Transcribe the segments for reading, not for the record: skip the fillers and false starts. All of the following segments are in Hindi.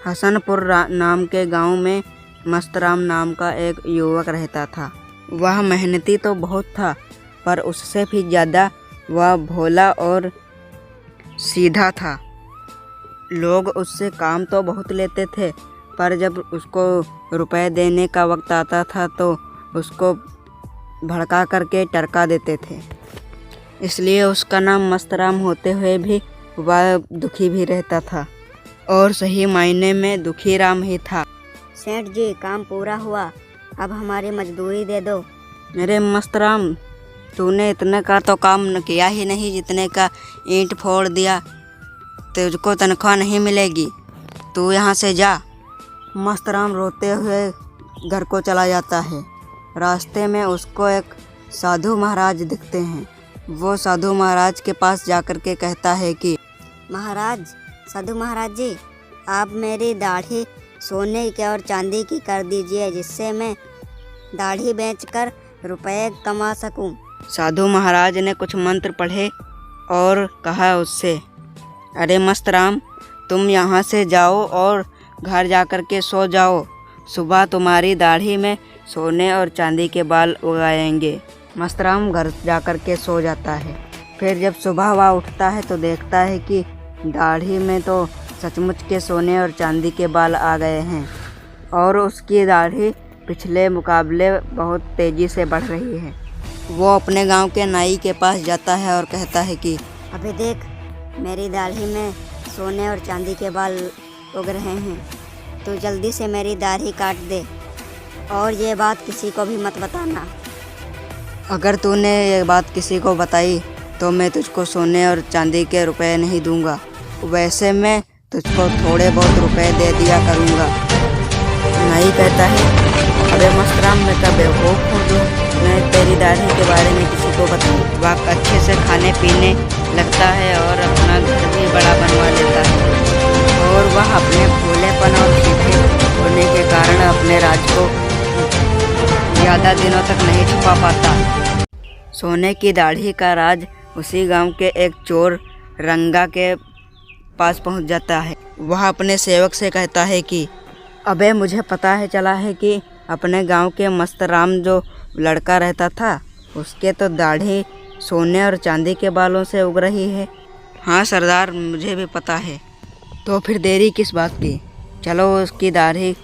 हसनपुर नाम के गांव में मस्तराम नाम का एक युवक रहता था। वह मेहनती तो बहुत था, पर उससे भी ज़्यादा वह भोला और सीधा था। लोग उससे काम तो बहुत लेते थे, पर जब उसको रुपए देने का वक्त आता था तो उसको भड़का करके टरका देते थे। इसलिए उसका नाम मस्तराम होते हुए भी वह दुखी भी रहता था, और सही मायने में दुखी राम ही था। सेठ जी, काम पूरा हुआ, अब हमारी मजदूरी दे दो। मेरे मस्तराम, तूने इतने का तो काम न किया ही नहीं जितने का ईंट फोड़ दिया। तुझको तनख्वाह नहीं मिलेगी, तू यहाँ से जा। मस्तराम रोते हुए घर को चला जाता है। रास्ते में उसको एक साधु महाराज दिखते हैं। वो साधु महाराज के पास जाकर के कहता है कि महाराज, साधु महाराज जी, आप मेरी दाढ़ी सोने के और चांदी की कर दीजिए, जिससे मैं दाढ़ी बेचकर रुपए कमा सकूं। साधु महाराज ने कुछ मंत्र पढ़े और कहा उससे, अरे मस्तराम, तुम यहाँ से जाओ और घर जाकर के सो जाओ। सुबह तुम्हारी दाढ़ी में सोने और चांदी के बाल उगाएंगे। मस्तराम घर जाकर के सो जाता है। फिर जब सुबह वह उठता है तो देखता है कि दाढ़ी में तो सचमुच के सोने और चांदी के बाल आ गए हैं, और उसकी दाढ़ी पिछले मुकाबले बहुत तेज़ी से बढ़ रही है। वो अपने गांव के नाई के पास जाता है और कहता है कि अभी देख, मेरी दाढ़ी में सोने और चांदी के बाल उग रहे हैं। तू जल्दी से मेरी दाढ़ी काट दे, और ये बात किसी को भी मत बताना। अगर तूने ये बात किसी को बताई तो मैं तुझको सोने और चांदी के रुपए नहीं दूंगा। वैसे मैं तुझको थोड़े बहुत रुपए दे दिया करूंगा। नाई कहता है, अरे मस्तराम, मैं क्या बेवकूफ़ हूँ जो मैं तेरी दाढ़ी के बारे में किसी को बताऊँ। वह अच्छे से खाने पीने लगता है और अपना घर भी बड़ा बनवा लेता है, और वह अपने भोलेपन और सीधे होने के कारण अपने राज को ज़्यादा दिनों तक नहीं छुपा पाता। सोने की दाढ़ी का राज उसी गांव के एक चोर रंगा के पास पहुंच जाता है। वह अपने सेवक से कहता है कि अबे, मुझे पता है चला है कि अपने गांव के मस्तराम जो लड़का रहता था, उसके तो दाढ़ी सोने और चांदी के बालों से उग रही है। हाँ सरदार, मुझे भी पता है। तो फिर देरी किस बात की, चलो उसकी दाढ़ी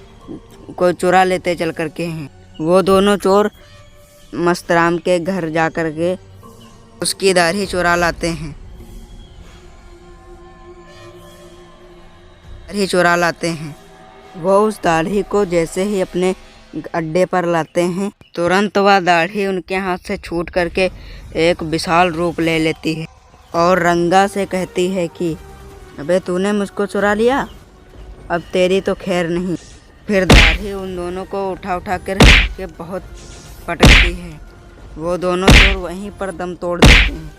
को चुरा लेते चल करके हैं। वो दोनों चोर मस्तराम के घर जा कर के उसकी दाढ़ी चुरा लाते हैं। वो उस दाढ़ी को जैसे ही अपने अड्डे पर लाते हैं, तुरंत वह दाढ़ी उनके हाथ से छूट करके एक विशाल रूप ले लेती है, और रंगा से कहती है कि अबे, तूने मुझको चुरा लिया, अब तेरी तो खैर नहीं। फिर दाढ़ी उन दोनों को उठा कर बहुत पटकती है। वो दोनों चोर वहीं पर दम तोड़ देते हैं।